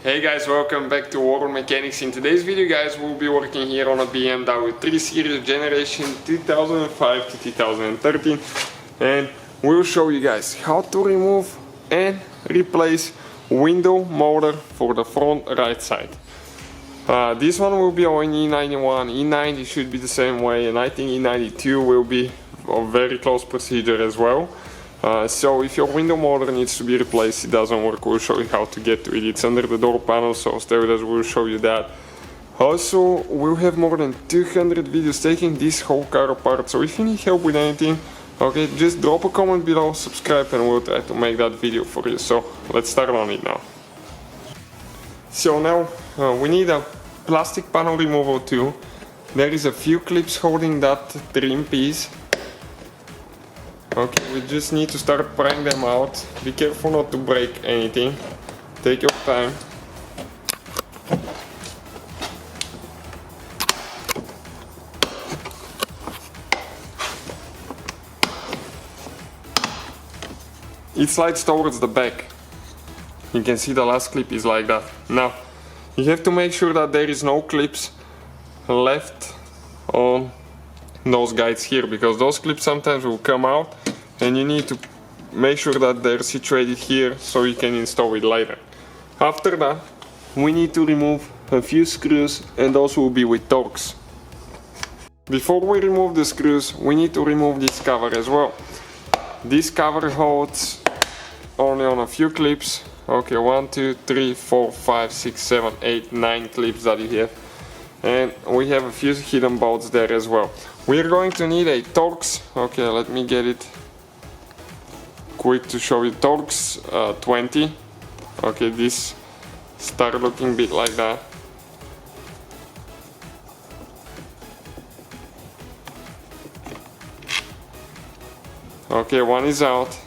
Hey guys, welcome back to World Mechanics. In today's video guys, we'll be working here on a BMW 3 Series generation 2005 to 2013, and we'll show you guys how to remove and replace window motor for the front right side. This one will be on E91, E90 should be the same way, and I think E92 will be a very close procedure as well. So if your window motor needs to be replaced, it doesn't work, we'll show you how to get to it. It's under the door panel, so stay with us, we'll show you that. Also, we'll have more than 200 videos taking this whole car apart, so if you need help with anything, okay, just drop a comment below, subscribe, and we'll try to make that video for you. So let's start on it now. So now we need a plastic panel removal too. There is a few clips holding that trim piece. Okay, we just need to start prying them out. Be careful not to break anything. Take your time. It slides towards the back. You can see the last clip is like that. Now, you have to make sure that there is no clips left on those guides here, because those clips sometimes will come out and you need to make sure that they're situated here so you can install it later. After that, we need to remove a few screws, and those will be with Torx. Before we remove the screws, we need to remove this cover as well. This cover holds only on a few clips. Okay, 1, 2, 3, 4, 5, 6, 7, 8, 9 clips that you have. And we have a few hidden bolts there as well. We're going to need a Torx. Okay, let me get it quick to show you. Torx 20. Okay, this start looking a bit like that. Okay, one is out.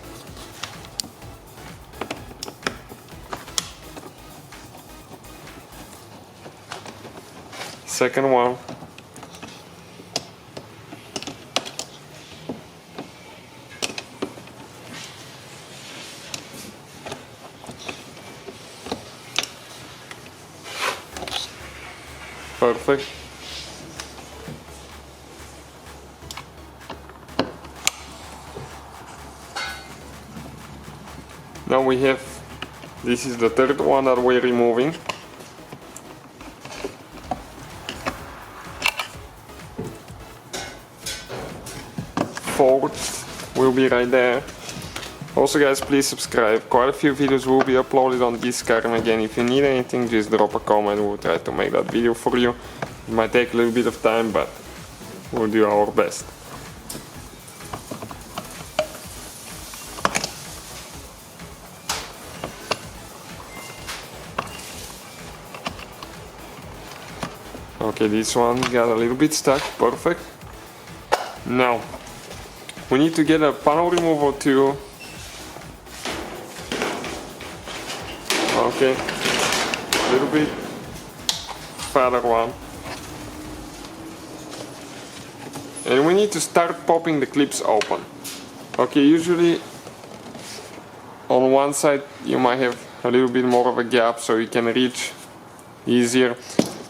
Second one. Perfect. Now we have, this is the third one that we're removing. Fourth will be right there. Also guys, please subscribe. Quite a few videos will be uploaded on this car, and again, if you need anything, just drop a comment, we'll try to make that video for you. It might take a little bit of time, but we'll do our best. Okay, this one got a little bit stuck, perfect. Now, we need to get a panel removal tool. Okay, a little bit fatter one. And we need to start popping the clips open. Okay, usually on one side you might have a little bit more of a gap so you can reach easier.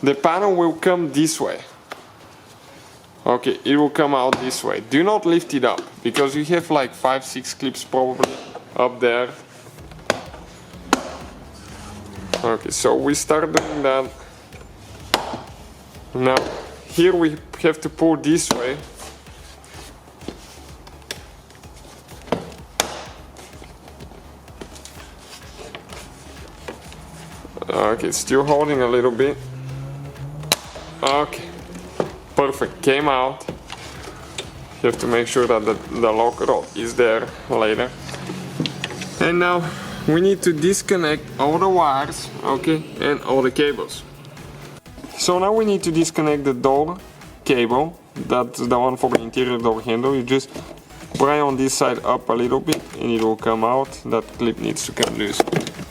The panel will come this way. Okay, it will come out this way. Do not lift it up, because you have like 5-6 clips probably up there. Okay, so we start doing that. Now, here we have to pull this way. Okay, still holding a little bit. Okay, perfect, came out. You have to make sure that the lock rod is there later. And now we need to disconnect all the wires, okay, and all the cables. So now we need to disconnect the door cable. That's the one for the interior door handle. You just pry on this side up a little bit and it will come out. That clip needs to come loose.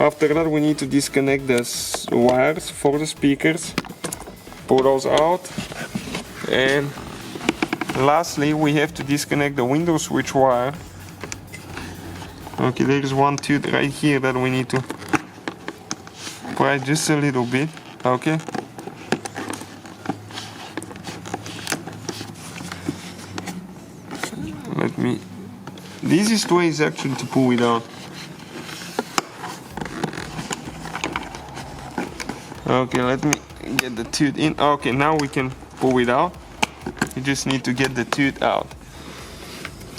After that, we need to disconnect the wires for the speakers. Pull those out. And lastly, we have to disconnect the window switch wire. Okay, there is one tooth right here that we need to pry just a little bit, okay? The easiest way is actually to pull it out. Okay, let me get the tooth in. Okay, now we can pull it out. You just need to get the tooth out.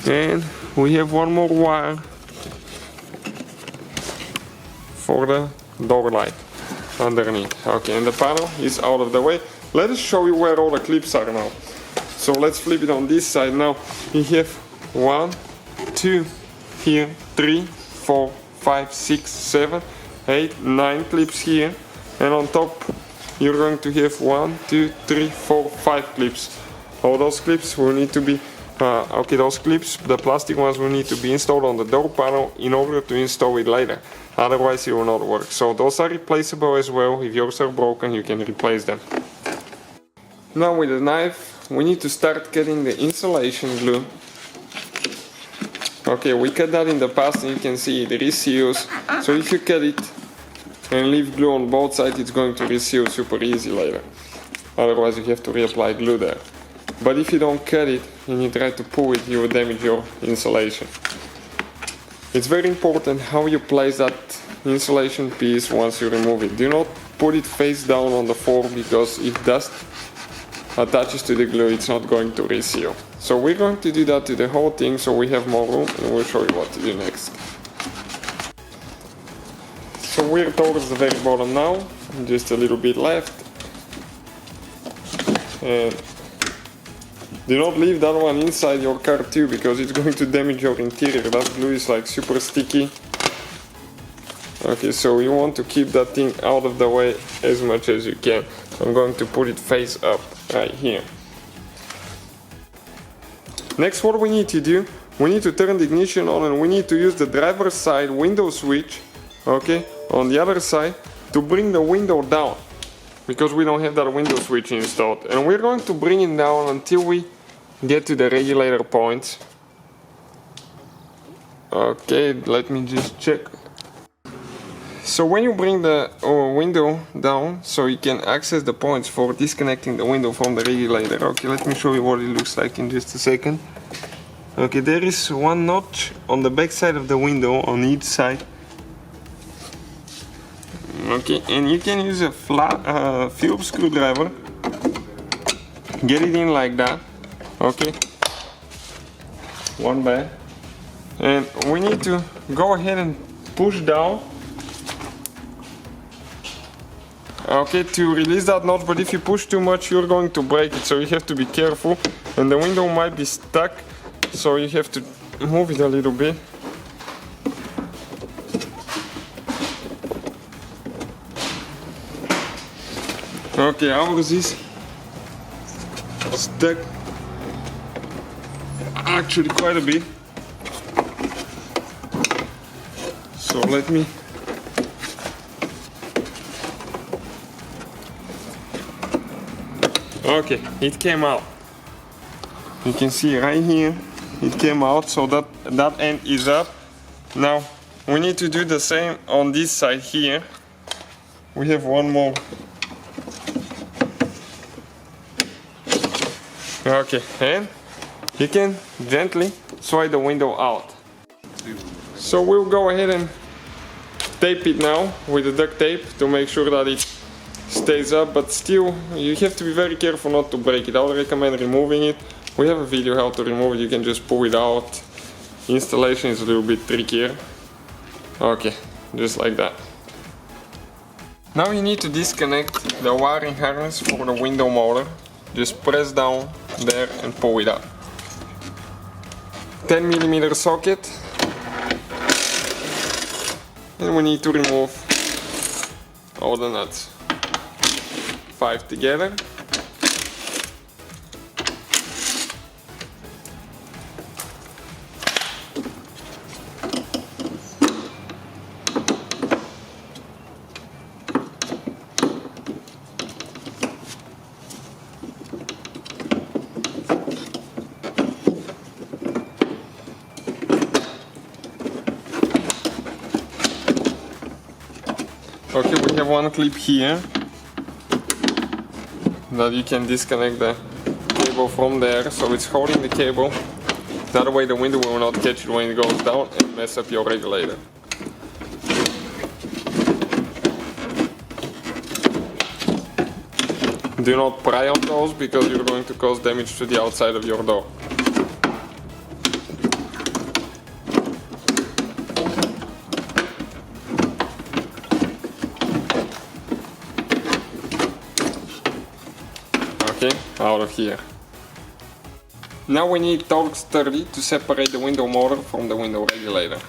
And we have one more wire for the door light underneath. Okay, and the panel is out of the way. Let us show you where all the clips are now. So let's flip it on this side now. We have 1, 2, here, 3, 4, 5, 6, 7, 8, 9 clips here. And on top you're going to have 1, 2, 3, 4, 5 clips. All those clips will need to be, okay, those clips, the plastic ones, will need to be installed on the door panel in order to install it later. Otherwise it will not work. So those are replaceable as well. If yours are broken, you can replace them. Now with the knife, we need to start cutting the insulation glue. Okay, we cut that in the past and you can see it reseals. So if you cut it and leave glue on both sides, it's going to reseal super easy later. Otherwise you have to reapply glue there. But if you don't cut it and you try to pull it, you will damage your insulation. It's very important how you place that insulation piece once you remove it. Do not put it face down on the floor, because if dust attaches to the glue, it's not going to reseal. So we're going to do that to the whole thing so we have more room, and we'll show you what to do next. So we're towards the very bottom now, just a little bit left. And do not leave that one inside your car too, because it's going to damage your interior. That glue is like super sticky. Okay, so you want to keep that thing out of the way as much as you can. I'm going to put it face up right here. Next, what we need to do, we need to turn the ignition on, and we need to use the driver's side window switch, okay, on the other side, to bring the window down, because we don't have that window switch installed. And we're going to bring it down until we get to the regulator point. Okay, let me just check. So when you bring the window down, so you can access the points for disconnecting the window from the regulator. Okay, let me show you what it looks like in just a second. Okay, there is one notch on the back side of the window on each side. Okay, and you can use a flat Phillips screwdriver, get it in like that. Okay, one bad, and we need to go ahead and push down, okay, to release that notch. But if you push too much, you're going to break it, so you have to be careful, and the window might be stuck, so you have to move it a little bit. Okay, ours is stuck actually quite a bit, so let me okay, it came out. You can see right here it came out, so that end is up. Now we need to do the same on this side here. We have one more. Okay, and you can gently slide the window out. So we'll go ahead and tape it now with the duct tape to make sure that it stays up, but still you have to be very careful not to break it. I would recommend removing it. We have a video how to remove it. You can just pull it out. Installation is a little bit trickier. Okay, just like that. Now you need to disconnect the wiring harness for the window motor. Just press down there and pull it up. 10mm socket, and we need to remove all the nuts. 5 together. Okay, we have one clip here that you can disconnect the cable from there, so it's holding the cable. That way the window will not catch it when it goes down and mess up your regulator. Do not pry on those because you're going to cause damage to the outside of your door. Okay, out of here. Now we need Torx 30 to separate the window motor from the window regulator.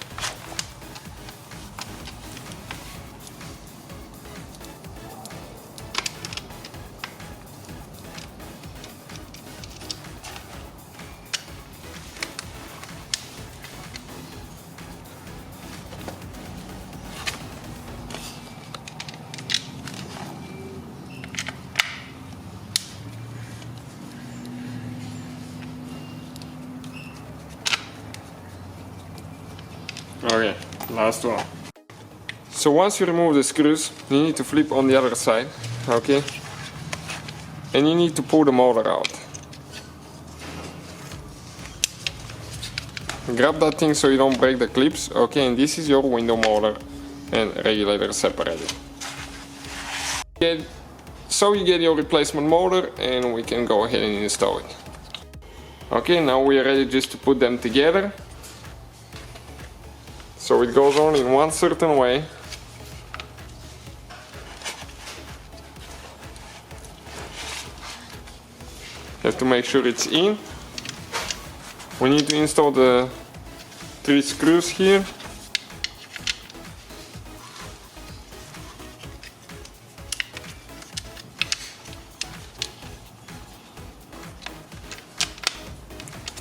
Okay, last one. So once you remove the screws, you need to flip on the other side, okay? And you need to pull the motor out. Grab that thing so you don't break the clips, okay? And this is your window motor and regulator separated. Okay, so you get your replacement motor and we can go ahead and install it. Okay, now we are ready just to put them together. So it goes on in one certain way. You have to make sure it's in. We need to install the 3 screws here.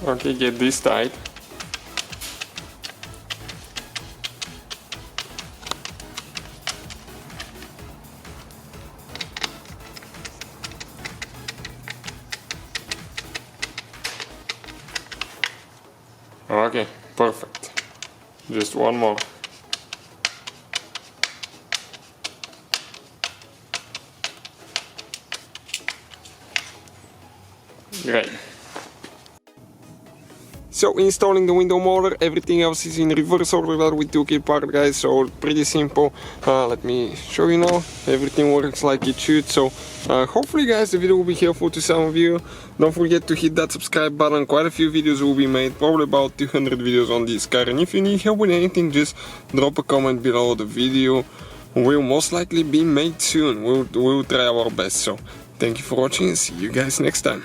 Okay, get this tight. Okay, perfect. Just one more. Great. So installing the window motor, everything else is in reverse order that we took it apart, guys, so pretty simple. Let me show you now. Everything works like it should, so hopefully guys the video will be helpful to some of you. Don't forget to hit that subscribe button. Quite a few videos will be made, probably about 200 videos on this car, and if you need help with anything, just drop a comment below the video. Will most likely be made soon. We'll try our best. So thank you for watching and see you guys next time.